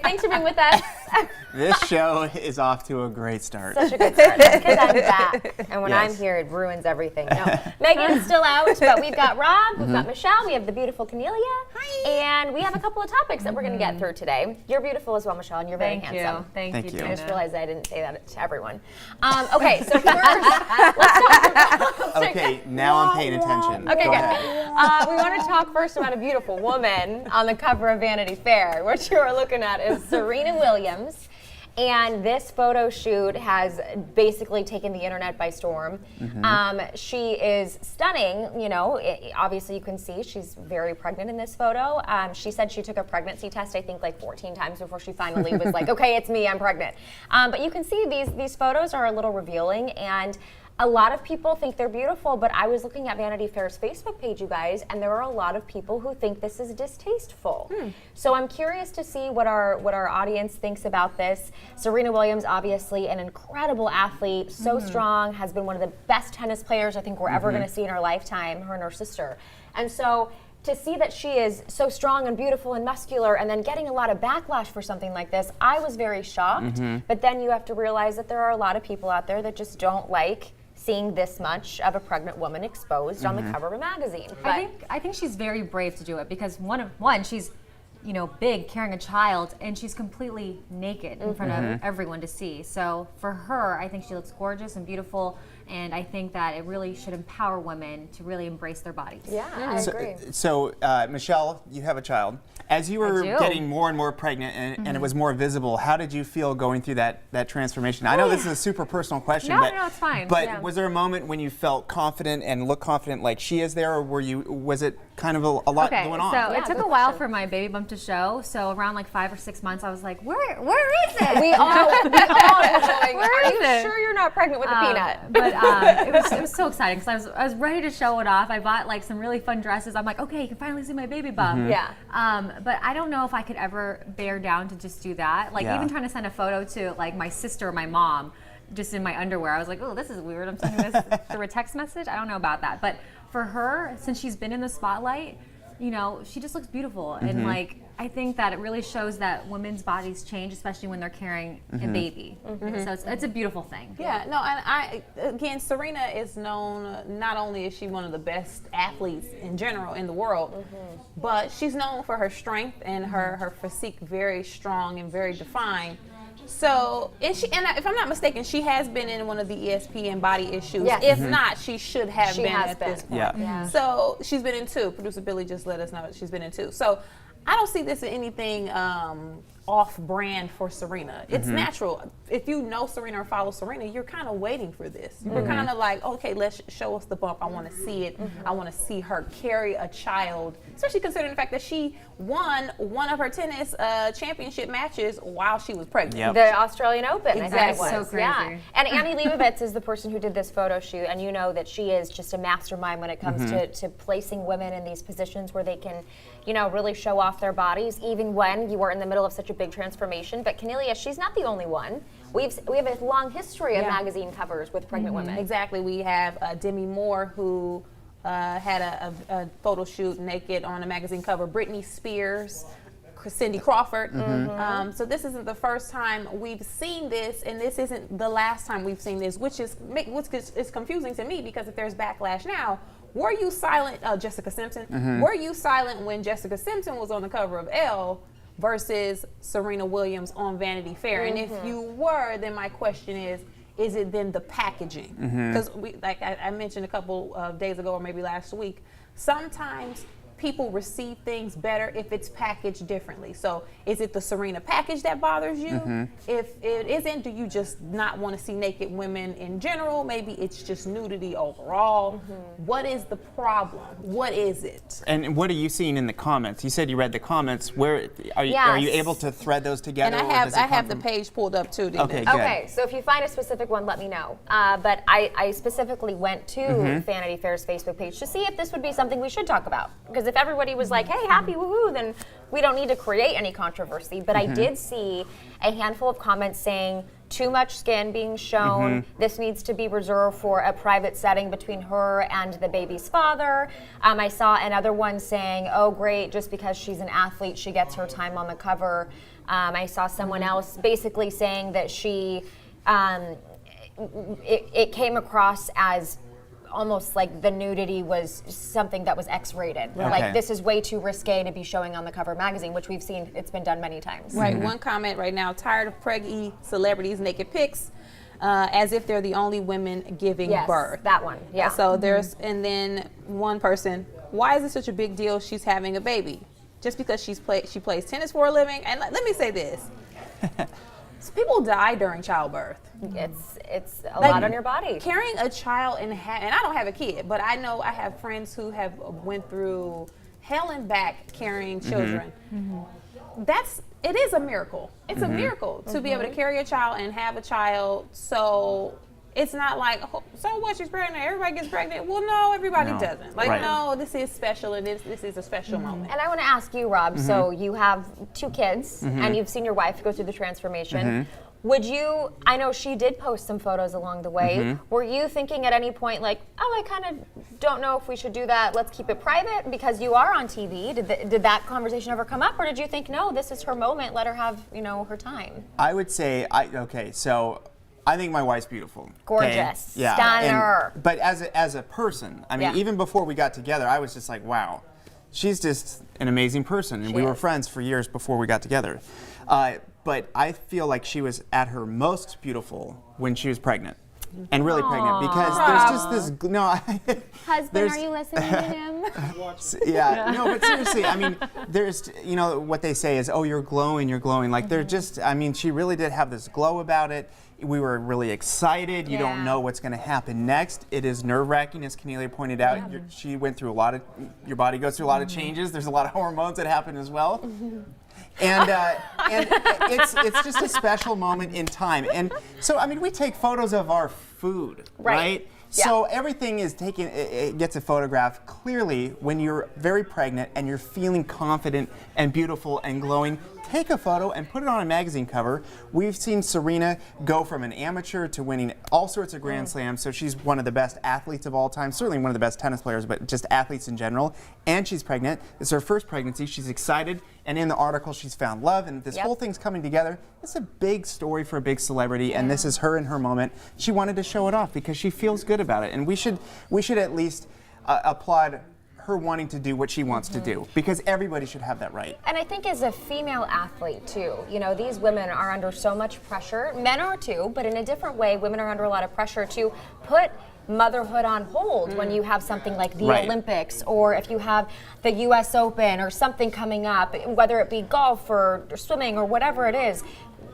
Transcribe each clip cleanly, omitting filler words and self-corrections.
thanks for being with us. This show is off to a great start. Such a good start. That's because I'm back. And when I'm here, it ruins everything. No, Megan's still out, but we've got Rob, we've got Michelle, we have the beautiful Cornelia. Hi. And we have a couple of topics that we're going to get through today. You're beautiful as well, Michelle, and you're very handsome. Thank you. I just realized I didn't say that to everyone. Okay, so first, let's talk about... Okay, now I'm paying attention. Okay, Go good. ahead. We want to talk first about a beautiful woman on the cover of Vanity Fair. What you are looking at is Serena Williams. And this photo shoot has basically taken the internet by storm. She is stunning, you know, obviously you can see she's very pregnant in this photo. She said she took a pregnancy test, I think like 14 times before she finally was like, okay, it's me, I'm pregnant. But you can see these photos are a little revealing, and a lot of people think they're beautiful, but I was looking at Vanity Fair's Facebook page, you guys, and there are a lot of people who think this is distasteful. So I'm curious to see what our audience thinks about this. Serena Williams, obviously an incredible athlete, so strong, has been one of the best tennis players I think we're ever going to see in our lifetime, her and her sister. And so to see that she is so strong and beautiful and muscular and then getting a lot of backlash for something like this, I was very shocked. But then you have to realize that there are a lot of people out there that just don't like seeing this much of a pregnant woman exposed on the cover of a magazine. But I think she's very brave to do it because one, she's, you know, big, carrying a child, and she's completely naked in front of everyone to see. So for her, I think she looks gorgeous and beautiful, and I think that it really should empower women to really embrace their bodies. yeah, I agree. So, Michelle, you have a child. As you were getting more and more pregnant and it was more visible, how did you feel going through that transformation? I know this is a super personal question, No, it's fine. But was there a moment when you felt confident and looked confident like she is there, or was it kind of a lot going on? So it took a while for my baby bump to show. So around like 5 or 6 months, I was like, where is it? We all were going, Where are is you it? sure you're not pregnant with a peanut? But it was so exciting because I was ready to show it off. I bought like some really fun dresses. I'm like, okay, you can finally see my baby bump. Yeah. But I don't know if I could ever bear down to just do that. Like even trying to send a photo to like my sister or my mom just in my underwear. I was like, oh, this is weird. I'm sending this through a text message. I don't know about that. But for her, since she's been in the spotlight, you know, she just looks beautiful. And like, I think that it really shows that women's bodies change, especially when they're carrying a baby. So it's a beautiful thing. Yeah, no, and again, Serena is known, not only is she one of the best athletes in general in the world, but she's known for her strength and her physique very strong and very defined. So, and if I'm not mistaken, she has been in one of the ESPN body issues. Yes. If not, she should have She been has at been. this point. Yeah. So she's been in 2. Producer Billy just let us know that she's been in 2. So I don't see this as anything off-brand for Serena. It's natural. If you know Serena or follow Serena, you're kind of waiting for this. You're kind of like, okay, let's show us the bump. I want to see it. I want to see her carry a child, especially considering the fact that she won one of her tennis championship matches while she was pregnant. The Australian Open, I think it Exactly. was. So crazy. Yeah. And Annie Leibovitz is the person who did this photo shoot, and you know that she is just a mastermind when it comes to placing women in these positions where they can, you know, really show off their bodies, even when you are in the middle of such a big transformation. But Cornelia, she's not the only one. We have a long history of magazine covers with pregnant women. Exactly. We have Demi Moore, who had a photo shoot naked on a magazine cover. Britney Spears, Cindy Crawford. So this isn't the first time we've seen this, and this isn't the last time we've seen this, which is confusing to me, because if there's backlash now, were you silent, Jessica Simpson? Were you silent when Jessica Simpson was on the cover of Elle versus Serena Williams on Vanity Fair? And if you were, then my question is it then the packaging? Because like I mentioned a couple of days ago, or maybe last week, sometimes people receive things better if it's packaged differently. So is it the Serena package that bothers you? If it isn't, do you just not want to see naked women in general? Maybe it's just nudity overall. What is the problem? What is it? And what are you seeing in the comments? You said you read the comments. Where are you able to thread those together? And I have the page pulled up too. Okay, good. Okay, so if you find a specific one, let me know. But I specifically went to Vanity Fair's Facebook page to see if this would be something we should talk about. Because if everybody was like, hey, happy, woohoo, then we don't need to create any controversy. But I did see a handful of comments saying, too much skin being shown. This needs to be reserved for a private setting between her and the baby's father. I saw another one saying, oh great, just because she's an athlete, she gets her time on the cover. I saw someone else basically saying that she, it came across as almost like the nudity was something that was X-rated. Okay. Like, this is way too risque to be showing on the cover of magazine, which we've seen, it's been done many times. Right, one comment right now, tired of preggy celebrities' naked pics, as if they're the only women giving birth. That one, yeah. So there's, and then one person, why is it such a big deal she's having a baby? Just because she plays tennis for a living? And let me say this. So people die during childbirth. It's a lot on your body. Carrying a child and I don't have a kid, but I know I have friends who have went through hell and back carrying children. It is a miracle. It's a miracle to be able to carry a child and have a child. So it's not like, oh, so what, she's pregnant, everybody gets pregnant. Well, no, everybody doesn't. Like, no, this is special, and this is a special moment. And I want to ask you, Rob, so you have 2 kids, and you've seen your wife go through the transformation. Would you, I know she did post some photos along the way, were you thinking at any point like, oh, I kind of don't know if we should do that, let's keep it private because you are on TV? Did that conversation ever come up, or did you think, no, this is her moment, let her have, you know, her time? I would say, so I think my wife's beautiful. Gorgeous. Okay? Yeah. Stunner. But as a person, I mean, even before we got together, I was just like, wow, she's just an amazing person. And we were friends for years before we got together. But I feel like she was at her most beautiful when she was pregnant. And really pregnant, because there's just this, Husband, are you listening to him? Yeah, no, but seriously, I mean, there's, you know, what they say is, oh, you're glowing. Like, they're just, I mean, she really did have this glow about it. We were really excited. You don't know what's going to happen next. It is nerve-wracking, as Cornelia pointed out. She went through your body goes through a lot of changes. There's a lot of hormones that happen as well. And it's just a special moment in time. And so, I mean, we take photos of our food, right? Yeah. So everything is taken, it gets a photograph. Clearly, when you're very pregnant and you're feeling confident and beautiful and glowing, take a photo and put it on a magazine cover. We've seen Serena go from an amateur to winning all sorts of Grand Slams, so she's one of the best athletes of all time, certainly one of the best tennis players, but just athletes in general. And she's pregnant. It's her first pregnancy. She's excited. And in the article, she's found love, and this whole thing's coming together. It's a big story for a big celebrity, and this is her in her moment. She wanted to show it off because she feels good about it, and we should at least applaud her wanting to do what she wants to do, because everybody should have that right. And I think as a female athlete too, you know, these women are under so much pressure. Men are too, but in a different way, women are under a lot of pressure to put motherhood on hold when you have something like the Olympics, or if you have the US Open or something coming up, whether it be golf or swimming or whatever it is.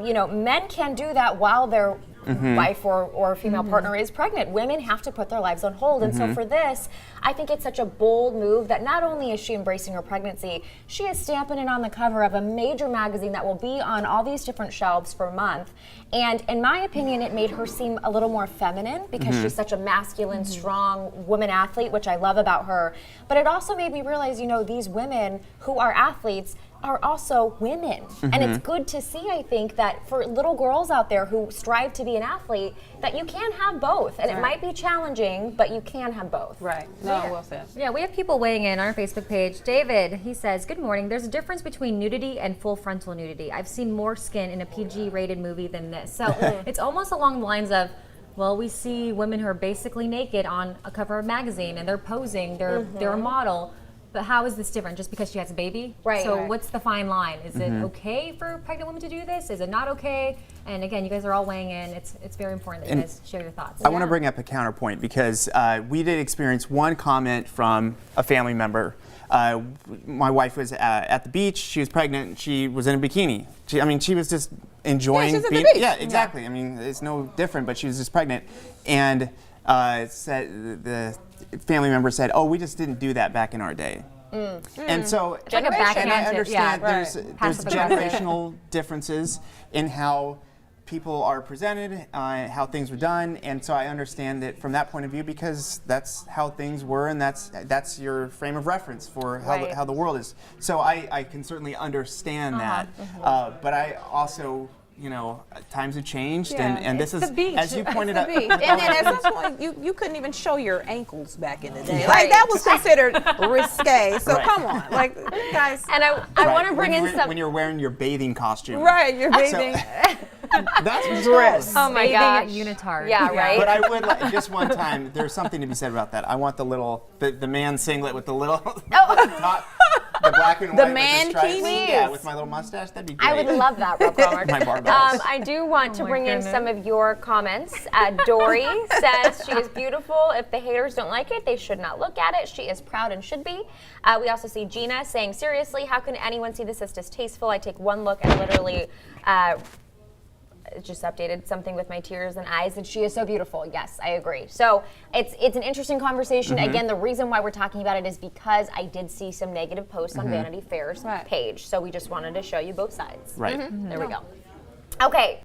You know, men can do that while their wife or female partner is pregnant. Women have to put their lives on hold. And so for this, I think it's such a bold move that not only is she embracing her pregnancy, she is stamping it on the cover of a major magazine that will be on all these different shelves for a month. And in my opinion, it made her seem a little more feminine because she's such a masculine, strong woman athlete, which I love about her. But it also made me realize, you know, these women who are athletes are also women. And it's good to see, I think, that for little girls out there who strive to be an athlete, that you can have both. And it might be challenging, but you can have both. Right. No, well said. Yeah, we have people weighing in on our Facebook page. David, he says, good morning. There's a difference between nudity and full frontal nudity. I've seen more skin in a PG-rated movie than this. So it's almost along the lines of, well, we see women who are basically naked on a cover of a magazine and they're posing, they're a model. But how is this different? Just because she has a baby? Right. So what's the fine line? Is it okay for pregnant women to do this? Is it not okay? And again, you guys are all weighing in. It's very important that you guys share your thoughts. I want to bring up a counterpoint because we did experience one comment from a family member. My wife was at the beach. She was pregnant. And she was in a bikini. She was just enjoying she's at being. the beach. Yeah, exactly. I mean, it's no different. But she was just pregnant, and said the family member said, "Oh, we just didn't do that back in our day." And so, like a and I backhanded, understand there's Passive aggressive. generational differences in how people are presented, how things were done, and so I understand it from that point of view because that's how things were, and that's your frame of reference for how the world is. So I can certainly understand that, but I also you know, times have changed, Yeah, and this it's is, the beach. as you It's pointed the out. beach. And then at some point, you couldn't even show your ankles back in the day. Like that was considered risque. So Right. come on, like guys. And I Right, want to bring when in you were- some. when you're wearing your bathing costume. Right, you're bathing. That's Dress. Oh my Bathing gosh. unitard. Yeah, right. But I would like, just one time. There's something to be said about that. I want the man singlet with the little top, the black and white. with man the stripes. bikini? Yeah, with my little mustache. That'd be great. I would love that, Rob Palmer. My barbells. I do want to my bring in goodness. some of your comments. Dory says she is beautiful. If the haters don't like it, they should not look at it. She is proud and should be. We also see Gina saying, seriously, how can anyone see this as distasteful? I take one look and literally just updated something with my tears and eyes, and she is so beautiful. Yes, I agree. So it's an interesting conversation. Mm-hmm. Again, the reason why we're talking about it is because I did see some negative posts on Vanity Fair's Right. page. So we just wanted to show you both sides. Right. There we go. Okay.